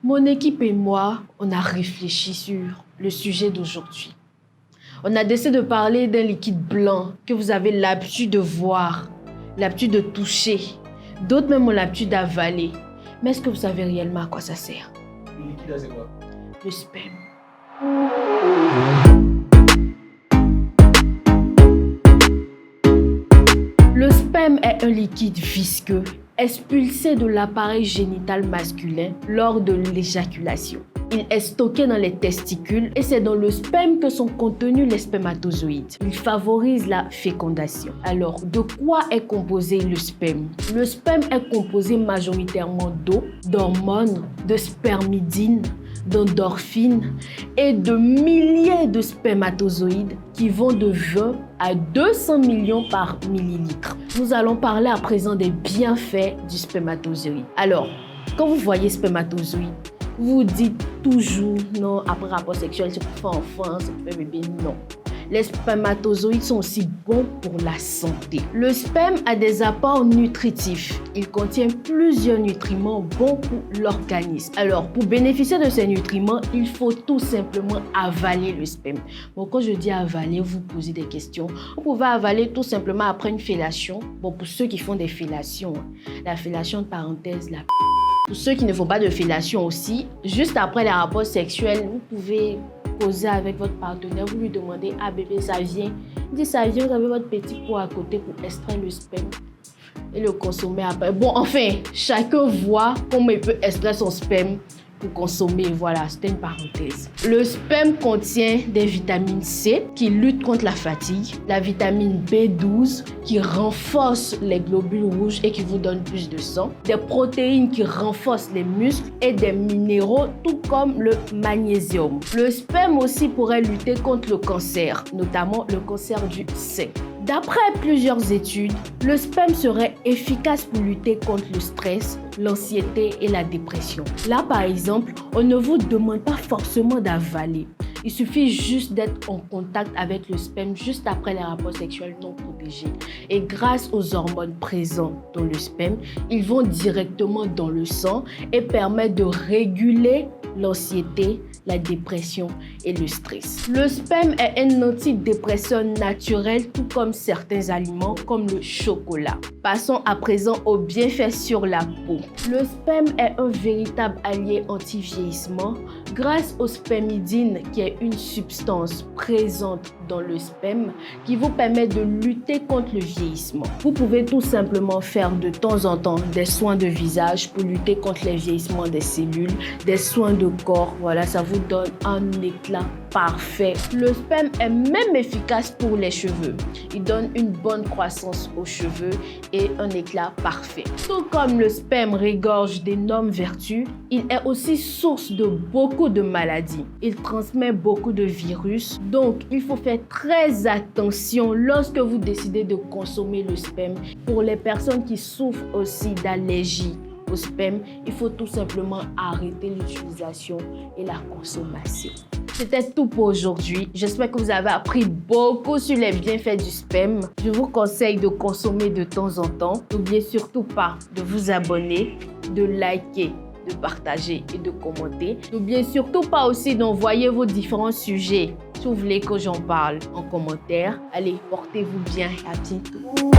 Mon équipe et moi, on a réfléchi sur le sujet d'aujourd'hui. On a décidé de parler d'un liquide blanc que vous avez l'habitude de voir, l'habitude de toucher. D'autres même ont l'habitude d'avaler. Mais est-ce que vous savez réellement à quoi ça sert? Le liquide là, c'est quoi? Le sperme. Le sperme est un liquide visqueux expulsé de l'appareil génital masculin lors de l'éjaculation. Il est stocké dans les testicules et c'est dans le sperme que sont contenus les spermatozoïdes. Il favorise la fécondation. Alors, de quoi est composé le sperme? Le sperme est composé majoritairement d'eau, d'hormones, de spermidine, d'endorphines et de milliers de spermatozoïdes qui vont de 20 à 200 millions par millilitre. Nous allons parler à présent des bienfaits du spermatozoïde. Alors, quand vous voyez spermatozoïde, vous dites toujours non, après rapport sexuel, c'est pour faire enfant, c'est pour faire bébé. Non. Les spermatozoïdes sont aussi bons pour la santé. Le sperme a des apports nutritifs. Il contient plusieurs nutriments bons pour l'organisme. Alors, pour bénéficier de ces nutriments, il faut tout simplement avaler le sperme. Bon, quand je dis avaler, vous posez des questions. Vous pouvez avaler tout simplement après une fellation. Bon, pour ceux qui font des fellations, la fellation de parenthèse, la pour ceux qui ne font pas de fellation aussi, juste après les rapports sexuels, vous pouvez causer avec votre partenaire, vous lui demandez « Ah bébé, ça vient ?» Il dit « Ça vient, vous avez votre petit pot à côté pour extraire le sperme et le consommer après. » Bon, enfin, chacun voit comment il peut extraire son sperme pour consommer. Voilà, c'était une parenthèse. Le sperme contient des vitamines C qui luttent contre la fatigue, la vitamine B12 qui renforce les globules rouges et qui vous donne plus de sang, des protéines qui renforcent les muscles et des minéraux tout comme le magnésium. Le sperme aussi pourrait lutter contre le cancer, notamment le cancer du sein. D'après plusieurs études, le sperme serait efficace pour lutter contre le stress, l'anxiété et la dépression. Là, par exemple, on ne vous demande pas forcément d'avaler. Il suffit juste d'être en contact avec le sperme juste après les rapports sexuels non protégés. Et grâce aux hormones présentes dans le sperme, ils vont directement dans le sang et permettent de réguler l'anxiété, la dépression et le stress. Le sperme est un antidépresseur naturel, tout comme certains aliments comme le chocolat. Passons à présent aux bienfaits sur la peau. Le sperme est un véritable allié anti-vieillissement grâce au spermidine qui est une substance présente dans le sperme qui vous permet de lutter contre le vieillissement. Vous pouvez tout simplement faire de temps en temps des soins de visage pour lutter contre le vieillissement des cellules, des soins de corps. Voilà, ça vous donne un éclat parfait. Le sperme est même efficace pour les cheveux. Il donne une bonne croissance aux cheveux et un éclat parfait. Tout comme le sperme regorge d'énormes vertus, il est aussi source de beaucoup de maladies. Il transmet beaucoup de virus, donc il faut faire très attention lorsque vous décidez de consommer le sperme. Pour les personnes qui souffrent aussi d'allergies au sperme, il faut tout simplement arrêter l'utilisation et la consommation. C'était tout pour aujourd'hui. J'espère que vous avez appris beaucoup sur les bienfaits du sperme. Je vous conseille de consommer de temps en temps. N'oubliez surtout pas de vous abonner, de liker, de partager et de commenter. N'oubliez surtout pas aussi d'envoyer vos différents sujets si vous voulez que j'en parle en commentaire. Allez, portez-vous bien et à bientôt.